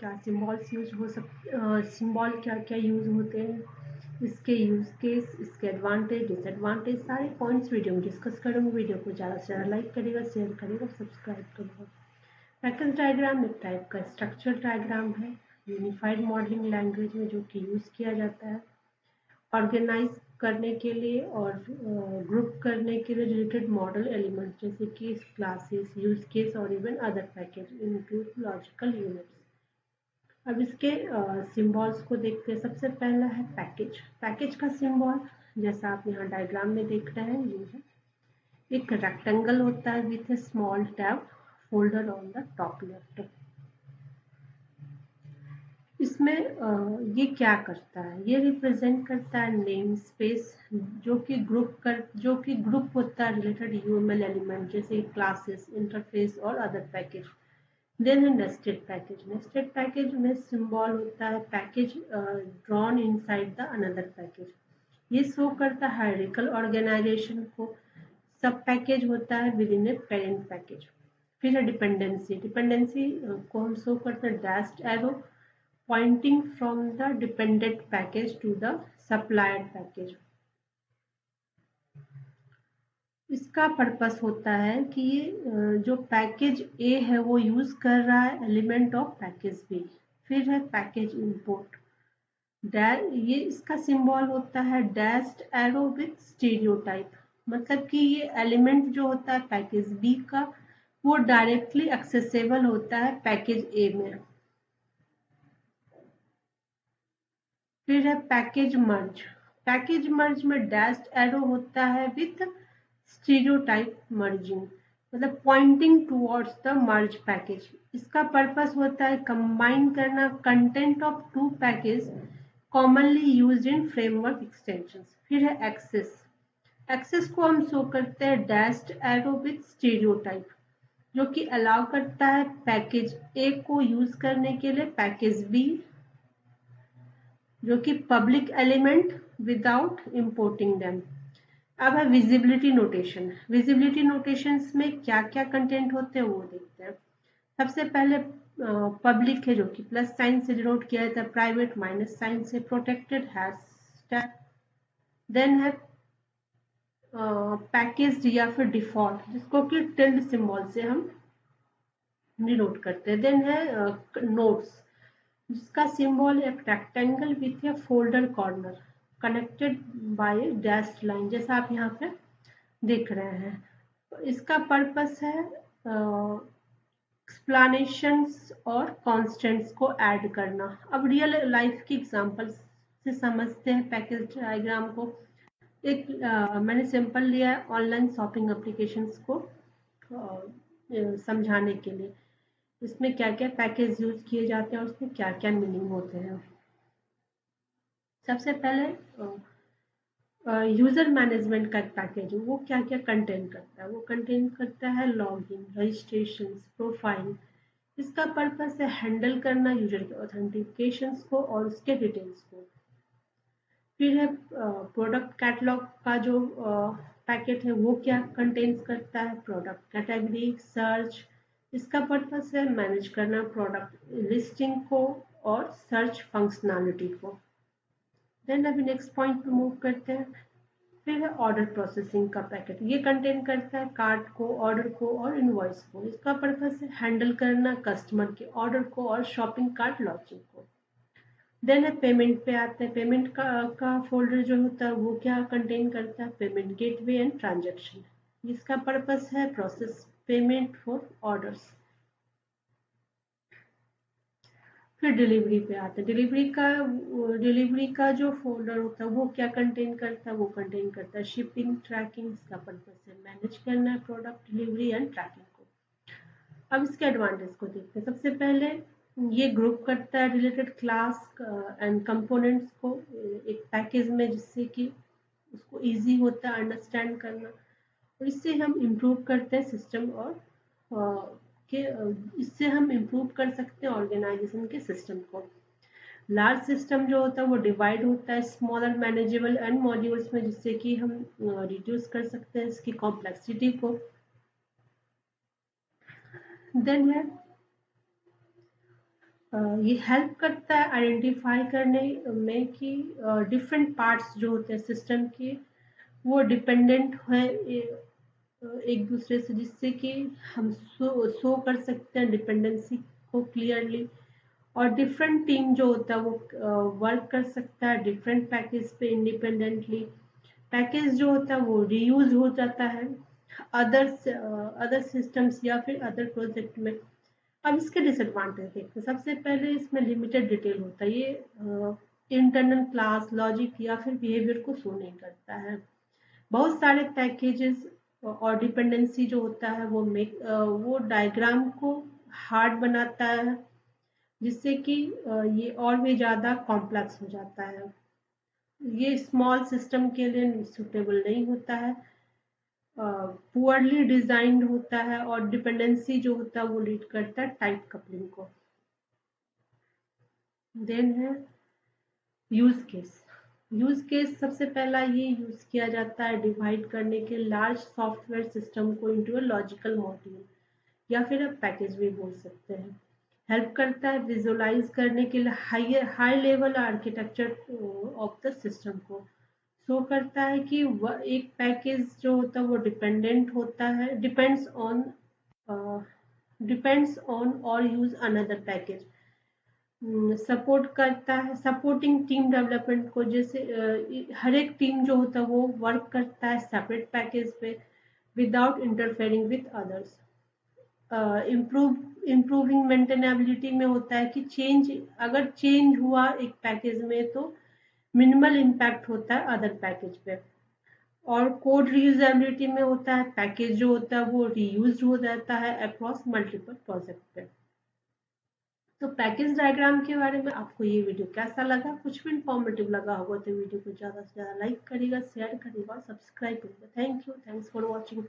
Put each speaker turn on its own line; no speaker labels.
क्या symbols use हो symbol क्या क्या यूज होते हैं, इसके यूज केस, इसके एडवांटेज डिसएडवांटेज सारे पॉइंट्स वीडियो में डिस्कस करूँगी। वीडियो को ज़्यादा से ज़्यादा लाइक करेगा, शेयर करेगा, सब्सक्राइब करेगा। पैकेज डायग्राम एक टाइप का स्ट्रक्चर डायग्राम है यूनिफाइड मॉडलिंग लैंग्वेज में, जो कि यूज किया जाता है ऑर्गेनाइज करने के लिए और ग्रुप करने के लिए रिलेटेड मॉडल एलिमेंट जैसे कि क्लासेस, यूज केस और even other package include logical units. अब इसके सिंबल्स को देखते हैं। सबसे पहला है पैकेज। पैकेज का सिंबल जैसा आप यहाँ डायग्राम में देख रहे हैं ये है, एक रेक्टेंगल होता है with A small tab folder on the top left. इसमें ये क्या करता है, ये रिप्रेजेंट करता है नेम स्पेस जो कि ग्रुप होता है रिलेटेड यूएमएल एलिमेंट जैसे क्लासेस, इंटरफेस और अदर पैकेज। देन है नेस्टेड पैकेज। नेस्टेड पैकेज में सिंबल होता है package drawn inside the another package. ये शो करता है हायरार्किकल ऑर्गेनाइजेशन को। सब पैकेज होता है with in a parent package. फिर है डिपेंडेंसी। डिपेंडेंसी को हम शो करते हैं dashed arrow pointing from the dependent package to the supplied package। इसका पर्पस होता है कि ये जो पैकेज ए है वो यूज कर रहा है एलिमेंट ऑफ पैकेज बी। फिर है पैकेज इंपोर्ट। ये इसका सिंबल होता है डैश्ड एरो विथ स्टीरियोटाइप, मतलब कि ये एलिमेंट जो होता है पैकेज बी का वो डायरेक्टली एक्सेसिबल होता है पैकेज ए में। फिर है पैकेज मर्ज। पैकेज मर्ज में डैश्ड एरो होता है विथ स्टीरियोटाइप मर्जिंग, मतलब pointing towards the merge package. इसका पर्पस होता है कंबाइन करना content of two package commonly used in framework extensions. फिर है एक्सेस। एक्सेस को हम शो करते हैं डैश्ड एरो विथ स्टीरियोटाइप, जो कि अलाउ करता है पैकेज ए को यूज करने के लिए पैकेज बी जो कि public element without importing them. अब है विजिबिलिटी नोटेशन। विजिबिलिटी नोटेशंस में क्या क्या कंटेंट होते हैं वो देखते हैं। सबसे पहले पब्लिक है जो कि प्लस साइन से डिनोट किया जाता है, प्राइवेट माइनस साइन से, प्रोटेक्टेड हैशटैग। देन है पैकेज्ड या फिर डिफॉल्ट जिसको कि टिल्ड सिंबल से हम डिनोट करते हैं। देन है नोट्स जिसका सिंबल एक rectangle with A folder corner connected by dashed line, जैसा आप यहाँ पे देख रहे हैं। इसका पर्पस है एक्सप्लेनेशंस और कॉन्स्टेंट्स को ऐड करना। अब रियल लाइफ की एग्जांपल से समझते हैं पैकेज डायग्राम को। एक मैंने सिंपल लिया है ऑनलाइन शॉपिंग एप्लीकेशंस को समझाने के लिए। इसमें क्या क्या पैकेज यूज किए जाते हैं और उसमें क्या क्या मीनिंग होते हैं। सबसे पहले यूजर मैनेजमेंट का पैकेज वो क्या क्या कंटेन करता है, वो कंटेन करता है लॉगिन, रजिस्ट्रेशन, प्रोफाइल। इसका पर्पस है हैंडल करना यूजर के ऑथेंटिकेशंस को और उसके डिटेल्स को। फिर है प्रोडक्ट कैटलॉग का जो पैकेट है वो क्या कंटेन्स करता है, प्रोडक्ट कैटेगरी, सर्च। इसका पर्पस है मैनेज करना प्रोडक्ट लिस्टिंग को और सर्च फंक्शनैलिटी को। देन अभी नेक्स्ट पॉइंट पे मूव करते हैं। फिर है ऑर्डर प्रोसेसिंग का पैकेट। ये कंटेन करता है कार्ट को, ऑर्डर को और इनवॉइस को। इसका पर्पस है हैंडल करना कस्टमर के ऑर्डर को और शॉपिंग कार्ट लॉन्चिंग को। देन है पेमेंट पे आते हैं। पेमेंट का फोल्डर जो होता है वो क्या कंटेन करता है, पेमेंट गेटवे एंड ट्रांजैक्शन। इसका पर्पस है प्रोसेस पेमेंट फॉर ऑर्डर्स। फिर डिलीवरी पे आते हैं। डिलीवरी का जो फोल्डर होता है वो क्या कंटेन करता है, वो कंटेन करता है शिपिंग, ट्रैकिंग। इसका पर्पस है मैनेज करना है प्रोडक्ट डिलीवरी एंड ट्रैकिंग को। अब इसके एडवांटेज को देखते हैं। सबसे पहले ये ग्रुप करता है रिलेटेड क्लास एंड कंपोनेंट्स को एक पैकेज में, जिससे कि उसको इजी होता है अंडरस्टैंड करना। और इससे हम इम्प्रूव करते हैं सिस्टम और इससे हम इम्प्रूव कर सकते हैं ऑर्गेनाइजेशन के सिस्टम को। लार्ज सिस्टम जो होता है वो डिवाइड होता है स्मॉलर मैनेजेबल एंड मॉड्यूल्स में, जिससे कि हम रिड्यूस कर सकते हैं इसकी कॉम्प्लेक्सिटी को। देन है ये हेल्प करता है आइडेंटिफाई करने में कि डिफरेंट पार्ट्स जो होते हैं सिस्टम के वो डिपेंडेंट है एक दूसरे से, जिससे कि हम शो कर सकते हैं डिपेंडेंसी को क्लियरली। और डिफरेंट टीम जो होता है वो वर्क कर सकता है डिफरेंट पैकेज पे इंडिपेंडेंटली। पैकेज जो होता है वो रीयूज हो जाता है अदर सिस्टम्स या फिर अदर प्रोजेक्ट में। अब इसके डिसएडवांटेज देखते हैं। सबसे पहले इसमें लिमिटेड डिटेल होता है, ये इंटरनल क्लास लॉजिक या फिर बिहेवियर को शो नहीं करता है। बहुत सारे पैकेजेस और डिपेंडेंसी जो होता है वो डायग्राम को हार्ड बनाता है, जिससे कि ये और भी ज़्यादा कॉम्प्लेक्स हो जाता है। ये स्मॉल सिस्टम के लिए सुटेबल नहीं होता है, पुअरली डिजाइंड होता है और डिपेंडेंसी जो होता है वो लीड करता है टाइट कपलिंग को। देन है यूज केस सबसे पहला ये यूज किया जाता है डिवाइड करने के लार्ज सॉफ्टवेयर सिस्टम को इनटू अ लॉजिकल मॉड्यूल या फिर आप पैकेज भी बोल सकते हैं। हेल्प करता है विजुअलाइज करने के लिए high level architecture of the system को। शो करता है कि एक पैकेज जो होता है वो डिपेंड्स ऑन और यूज अनदर पैकेज। सपोर्ट करता है सपोर्टिंग टीम डेवलपमेंट को, जैसे हर एक टीम जो होता है वो वर्क करता है सेपरेट पैकेज पे without interfering with others. Improving maintainability में होता है कि अगर चेंज हुआ एक पैकेज में तो मिनिमल इम्पैक्ट होता है अदर पैकेज पे। और कोड रीयूजेबिलिटी में होता है पैकेज जो होता है वो रीयूज हो जाता है अक्रॉस मल्टीपल प्रोजेक्ट पे। तो पैकेज डायग्राम के बारे में आपको ये वीडियो कैसा लगा? कुछ भी इंफॉर्मेटिव लगा होगा तो वीडियो को ज़्यादा से ज़्यादा लाइक करिएगा, शेयर करिएगा और सब्सक्राइब करिएगा। Thank you, thanks for watching.